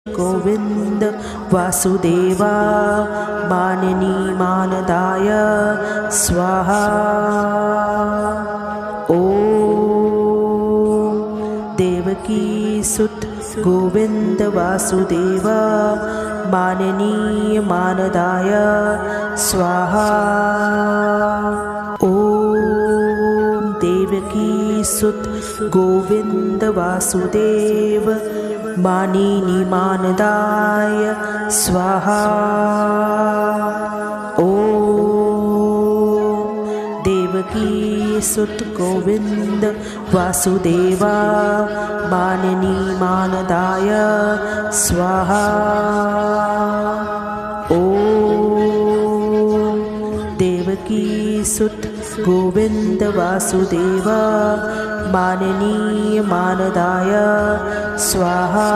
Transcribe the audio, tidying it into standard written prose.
गोविंद वासुदेवा माननी मानदाय स्वाहा। ओम देवकी सुत गोविंद वासुदेवा माननीय मानदाय स्वाहा। ओम देवकी सुत गोविंद वासुदेव मानिनी मानदाय स्वाहा। ओम देवकी सुत गोविंद वासुदेवा माननी मानदाय स्वाहा। ओम देवकी सुत गोविंद वासुदेवा माननीय मानदाय स्वाहा।